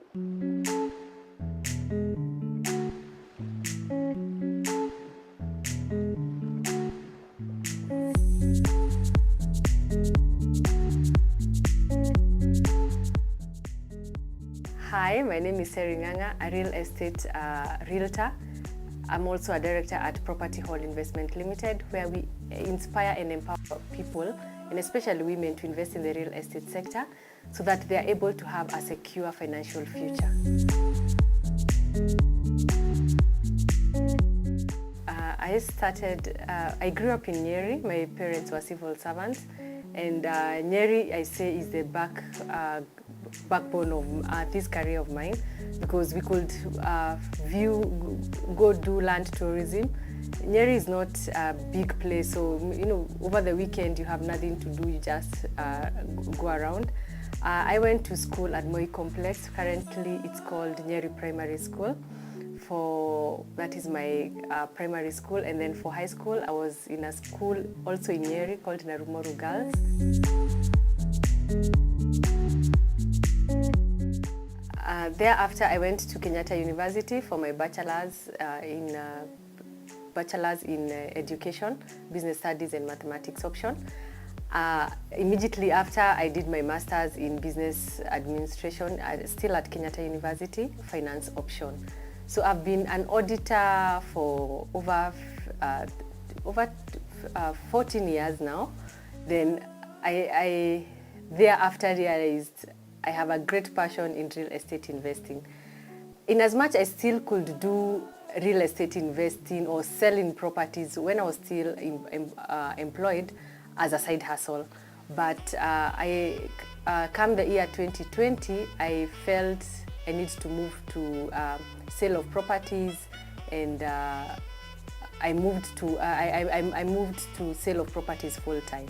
Hi, my name is Seringanga, a real estate realtor. I'm also a director at Property Hall Investment Limited, where we inspire and empower people, and especially women, to invest in the real estate sector so that they are able to have a secure financial future. I grew up in Nyeri. My parents were civil servants, and Nyeri, I say, is the backbone of this career of mine, because we could go do land tourism. Nyeri is not a big place, so over the weekend you have nothing to do, you just go around. I went to school at Moi Complex. Currently it's called Nyeri Primary School. That is my primary school, and then for high school I was in a school also in Nyeri called Narumoru Girls. Thereafter I went to Kenyatta University for my bachelor's in education, business studies and mathematics option. Immediately after, I did my master's in business administration, still at Kenyatta University, finance option. So I've been an auditor for over 14 years now. Then I thereafter realized I have a great passion in real estate investing. In as much I still could do real estate investing or selling properties when I was still employed as a side hustle. But come the year 2020, I felt I need to move to sale of properties, and I moved to sale of properties full time.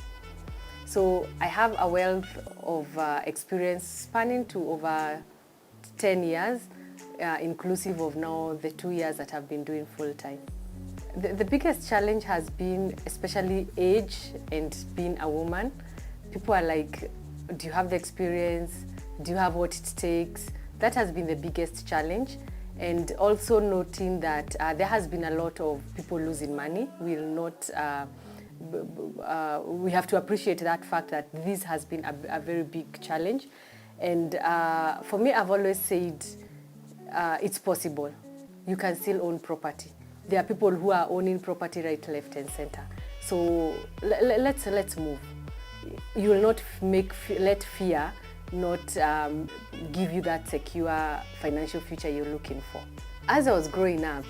So I have a wealth of experience spanning to over 10 years, inclusive of now the 2 years that I've been doing full time. The biggest challenge has been especially age and being a woman. People are like, do you have the experience? Do you have what it takes? That has been the biggest challenge. And also noting that there has been a lot of people losing money. We have to appreciate that fact that this has been a very big challenge. And for me, I've always said it's possible. You can still own property. There are people who are owning property right, left, and center. So let's move. You will not let fear not give you that secure financial future you're looking for. As I was growing up,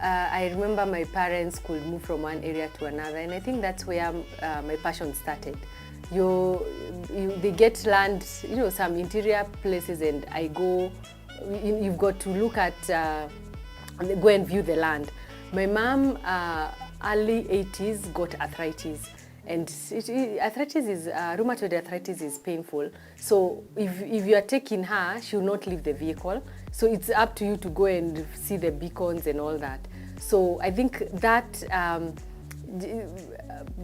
I remember my parents could move from one area to another, and I think that's where my passion started. They get land, some interior places, and I go. You've got to look at, go and view the land. My mom, early 80s, got arthritis. And rheumatoid arthritis is painful. So if you are taking her, she will not leave the vehicle. So it's up to you to go and see the beacons and all that. So I think that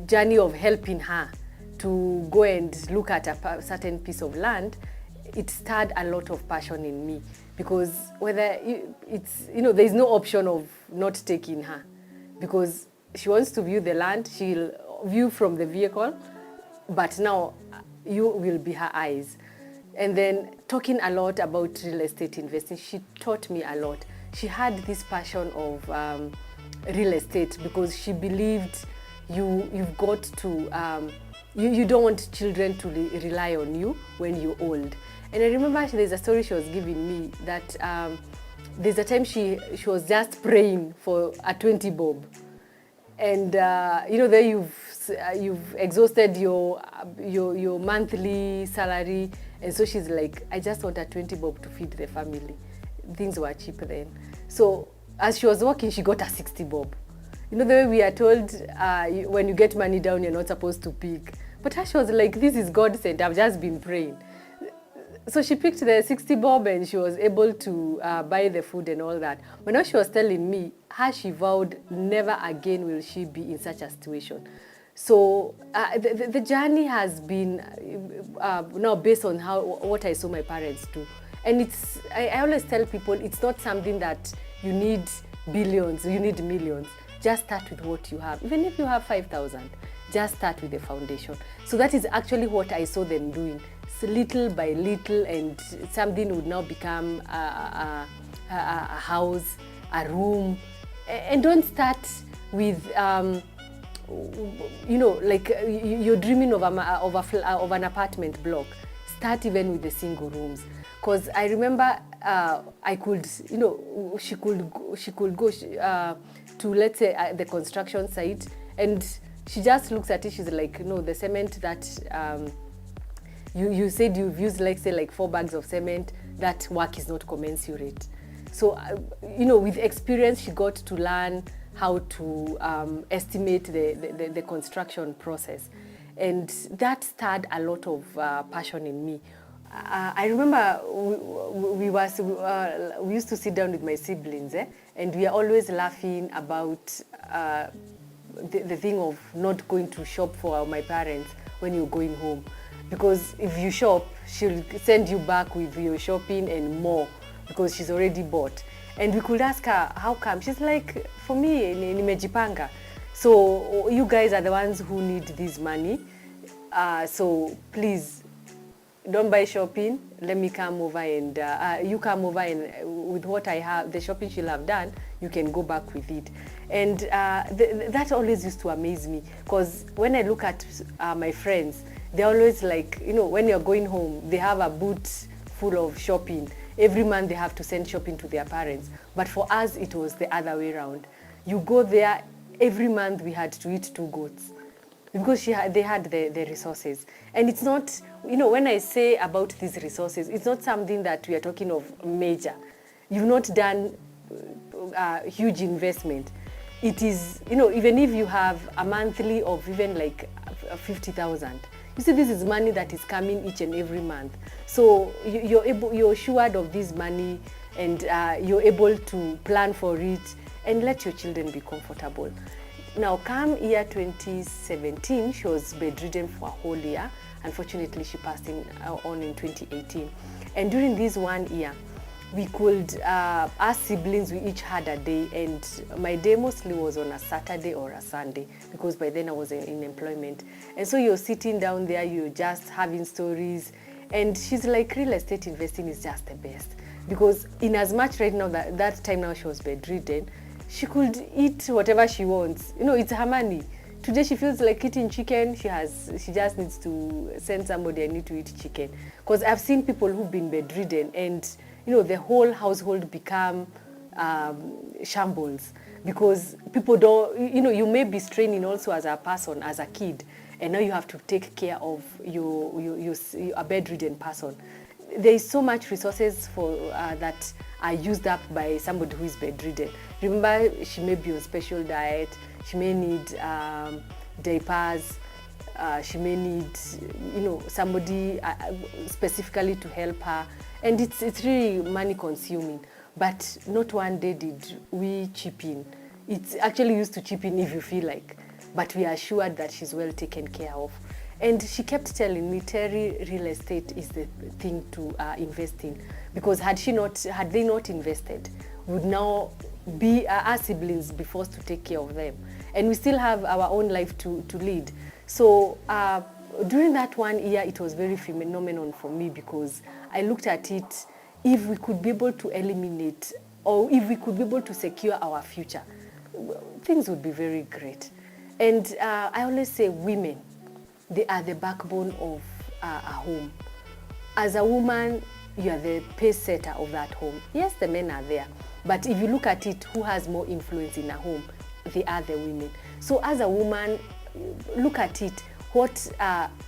journey of helping her to go and look at a certain piece of land, it stirred a lot of passion in me, because there's no option of not taking her, because she wants to view the land. She'll view from the vehicle, but now you will be her eyes. And then talking a lot about real estate investing, she taught me a lot. She had this passion of real estate, because she believed you've got to, you don't want children to rely on you when you're old. And I remember there's a story she was giving me that there's a time she was just praying for a 20 bob. And there you've exhausted your monthly salary, and so she's like, I just want a 20 bob to feed the family. Things were cheap then. So as she was working, she got a 60 bob. The way we are told, when you get money down, you're not supposed to pick. But she was like, this is God sent. I've just been praying. So she picked the 60 bob, and she was able to buy the food and all that. But now she was telling me, she vowed never again will she be in such a situation. So the journey has been now based on what I saw my parents do. And I always tell people, it's not something that you need billions, you need millions. Just start with what you have. Even if you have 5,000, just start with the foundation. So that is actually what I saw them doing. So little by little, and something would now become a house, a room. And don't start with, you know, like you're dreaming of an apartment block. Start even with the single rooms. Because I remember I could, you know, she could go to, let's say, the construction site, and she just looks at it. She's like, no, the cement that you said you've used, like, say, like 4 bags of cement, that work is not commensurate. So, you know, with experience, she got to learn how to estimate the construction process. And that stirred a lot of passion in me. I remember we used to sit down with my siblings, and we are always laughing about the thing of not going to shop for my parents when you're going home. Because if you shop, she'll send you back with your shopping and more, because she's already bought. And we could ask her, how come? She's like, for me, nimejipanga. So you guys are the ones who need this money. So please, don't buy shopping. Let me come over, and you come over, and with what I have, the shopping she'll have done, you can go back with it. And that always used to amaze me, because when I look at my friends, they're always like, you know, when you're going home, they have a boot full of shopping. Every month they have to send shopping to their parents. But for us, it was the other way around. You go there, every month we had to eat 2 goats, because they had the resources. And it's not, you know, when I say about these resources, it's not something that we are talking of major. You've not done huge investment. It is, you know, even if you have a monthly of even like 50,000, you see, this is money that is coming each and every month. So you're assured of this money, and you're able to plan for it and let your children be comfortable. Now, come year 2017, she was bedridden for a whole year. Unfortunately, she passed on in 2018. And during this 1 year, we could, as siblings, we each had a day, and my day mostly was on a Saturday or a Sunday, because by then I was in employment. And so you're sitting down there, you're just having stories, and she's like, real estate investing is just the best. Because in as much right now, that time now she was bedridden, she could eat whatever she wants. You know, it's her money. Today she feels like eating chicken, she just needs to send somebody, I need to eat chicken. Because I've seen people who've been bedridden, and you know, the whole household become shambles, because people don't, you know, you may be straining also as a person, as a kid, and now you have to take care of a bedridden person. There is so much resources for that are used up by somebody who is bedridden. Remember, she may be on special diet, she may need diapers, she may need, you know, somebody specifically to help her. And it's really money consuming, but not one day did we chip in. It's actually used to chip in if you feel like, but we are assured that she's well taken care of. And she kept telling me, Terry, real estate is the thing to invest in, because had they not invested, would now be our siblings be forced to take care of them, and we still have our own life to lead. So during that 1 year, it was very phenomenal for me, because I looked at it, if we could be able to eliminate, or if we could be able to secure our future, things would be very great. And I always say women, they are the backbone of a home. As a woman, you are the pace setter of that home. Yes, the men are there, but if you look at it, who has more influence in a home? They are the women. So as a woman, look at it. What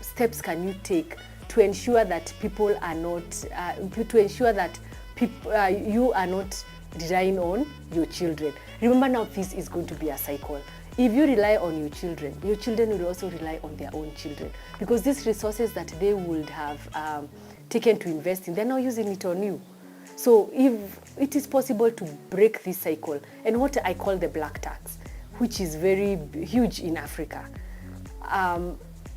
steps can you take to ensure that people are not, to ensure that you are not relying on your children? Remember now, this is going to be a cycle. If you rely on your children will also rely on their own children, because these resources that they would have taken to invest in, they're now using it on you. So if it is possible to break this cycle, and what I call the black tax, which is very huge in Africa,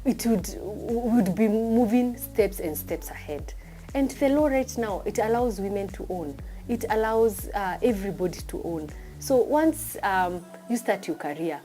it would be moving steps and steps ahead. And the law right now, it allows women to own. It allows everybody to own. So once you start your career,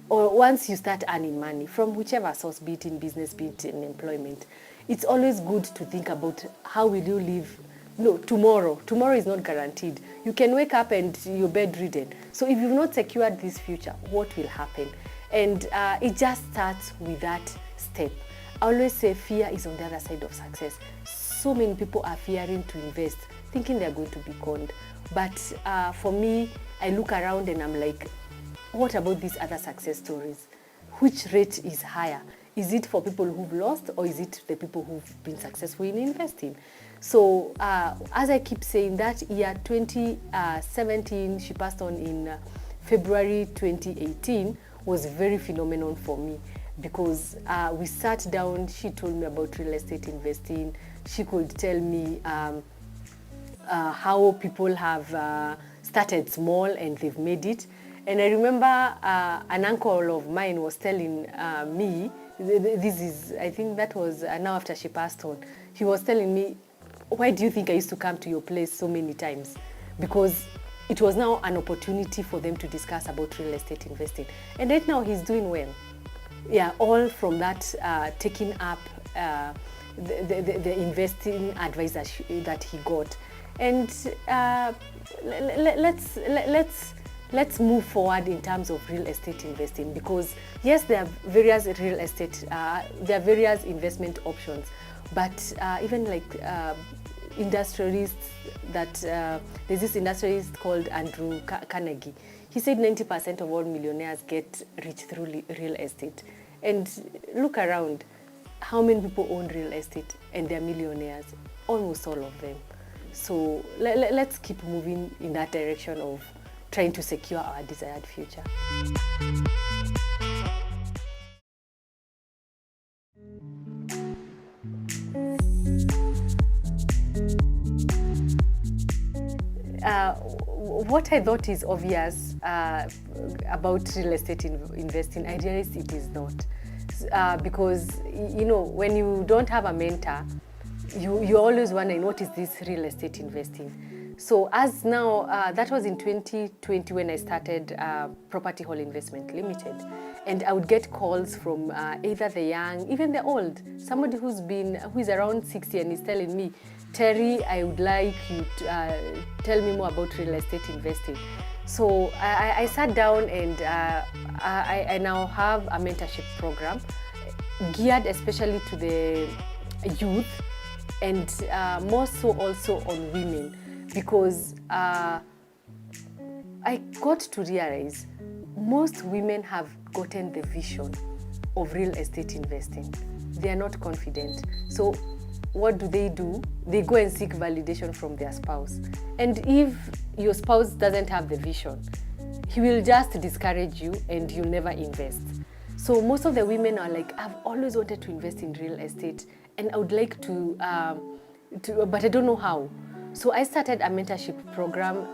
or once you start earning money from whichever source, be it in business, be it in employment, it's always good to think about how will you live. No, tomorrow. Tomorrow is not guaranteed. You can wake up and you're bedridden. So if you've not secured this future, what will happen? And it just starts with that step. I always say fear is on the other side of success. So many people are fearing to invest, thinking they're going to be conned. But for me, I look around and I'm like, what about these other success stories? Which rate is higher? Is it for people who've lost, or is it the people who've been successful in investing? So as I keep saying, that year 2017, she passed on in February 2018, was very phenomenal for me, because we sat down, she told me about real estate investing. She could tell me how people have started small and they've made it. And I remember an uncle of mine was telling me, this is, I think that was now after she passed on, he was telling me, why do you think I used to come to your place so many times? Because it was now an opportunity for them to discuss about real estate investing. And right now he's doing well. Yeah, all from that taking up the investing advice that he got. And let's move forward in terms of real estate investing, because yes, there are various real estate, there are various investment options, but even like industrialists, that there's this industrialist called Andrew Carnegie. He said 90% of all millionaires get rich through real estate. And look around, how many people own real estate and they're millionaires? Almost all of them. So let's keep moving in that direction of trying to secure our desired future. What I thought is obvious about real estate investing, I realized it is not. Because, you know, when you don't have a mentor, you're always wondering, what is this real estate investing? So as now, that was in 2020 when I started Property Hall Investment Limited. And I would get calls from either the young, even the old, somebody who is around 60 and is telling me, Terry, I would like you to tell me more about real estate investing. So I sat down and I now have a mentorship program geared especially to the youth, and more so also on women, because I got to realize most women have gotten the vision of real estate investing. They are not confident. So what do? They go and seek validation from their spouse. And if your spouse doesn't have the vision, he will just discourage you and you'll never invest. So most of the women are like, I've always wanted to invest in real estate and I would like to but I don't know how. So I started a mentorship program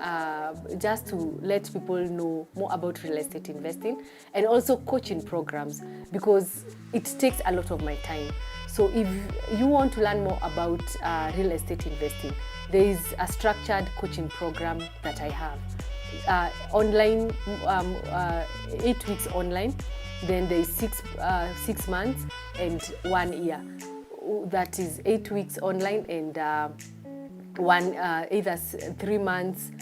just to let people know more about real estate investing, and also coaching programs, because it takes a lot of my time. So if you want to learn more about real estate investing, there is a structured coaching program that I have. Online, 8 weeks online, then there is 6 months and 1 year. That is 8 weeks online and either 3 months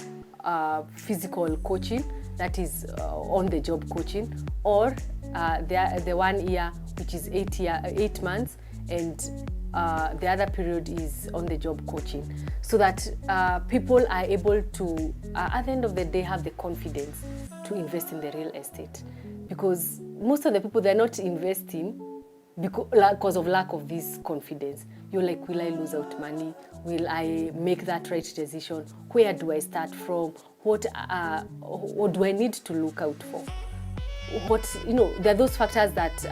physical coaching, that is on the job coaching, or the 1 year, which is 8 months, and the other period is on the job coaching, so that people are able to, at the end of the day, have the confidence to invest in the real estate. Because most of the people, they're not investing because of lack of this confidence. You're like, will I lose out money? Will I make that right decision? Where do I start from? What do I need to look out for? There are those factors that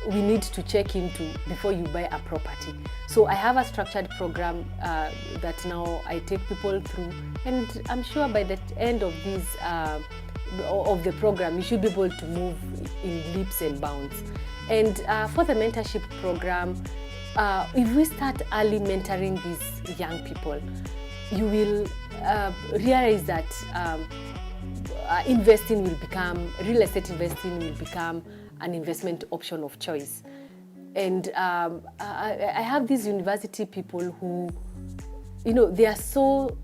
we need to check into before you buy a property. So I have a structured program that now I take people through, and I'm sure by the end of the program, you should be able to move in leaps and bounds. And for the mentorship program, if we start early mentoring these young people, you will realize that real estate investing will become an investment option of choice. And I have these university people who, they are so,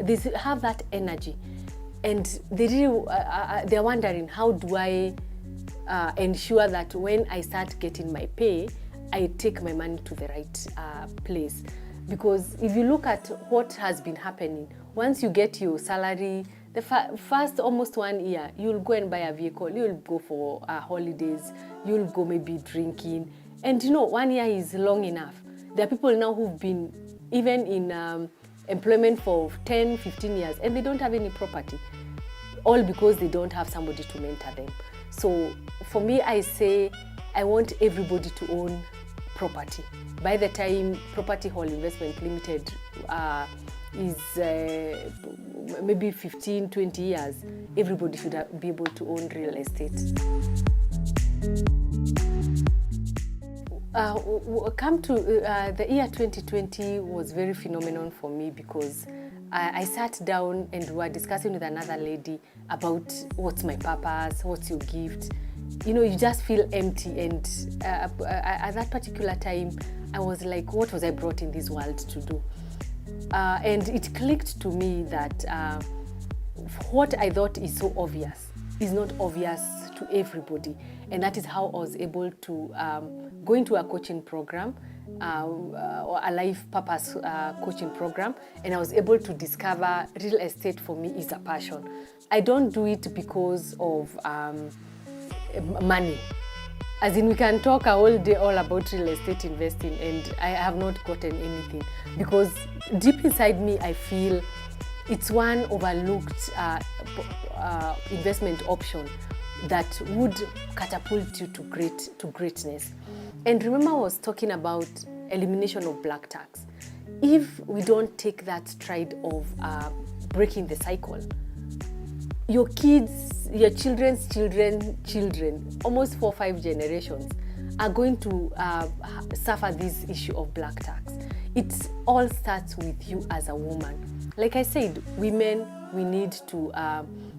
they have that energy, and they really, they're wondering, how do I ensure that when I start getting my pay, I take my money to the right place? Because if you look at what has been happening, once you get your salary, the first almost 1 year, you'll go and buy a vehicle, you'll go for holidays, you'll go maybe drinking. And 1 year is long enough. There are people now who've been even in employment for 10, 15 years, and they don't have any property, all because they don't have somebody to mentor them. So for me, I say I want everybody to own property. By the time Property Hall Investment Limited is maybe 15, 20 years, everybody should be able to own real estate. Come to the year 2020 was very phenomenal for me, because I sat down and we were discussing with another lady about what's my purpose, what's your gift. You just feel empty, and at that particular time, I was like, what was I brought in this world to do? And it clicked to me that what I thought is so obvious is not obvious to everybody. And that is how I was able to go into a coaching program, or a life purpose coaching program, and I was able to discover real estate for me is a passion. I don't do it because of money. As in, we can talk a whole day all about real estate investing, and I have not gotten anything, because deep inside me, I feel it's one overlooked investment option that would catapult you to greatness. And remember, I was talking about elimination of black tax. If we don't take that stride of breaking the cycle, your kids, your children's children, almost 4 or 5 generations, are going to suffer this issue of black tax. It all starts with you as a woman. Like I said, women, we need to,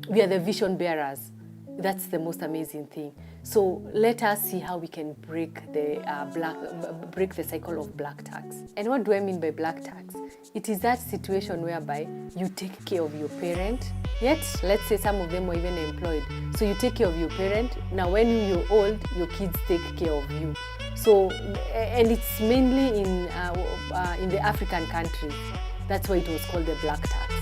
we are the vision bearers. That's the most amazing thing. So let us see how we can break the cycle of black tax. And what do I mean by black tax? It is that situation whereby you take care of your parent, yet let's say some of them were even employed. So you take care of your parent. Now when you're old, your kids take care of you. So, and it's mainly in the African countries. That's why it was called the black tax.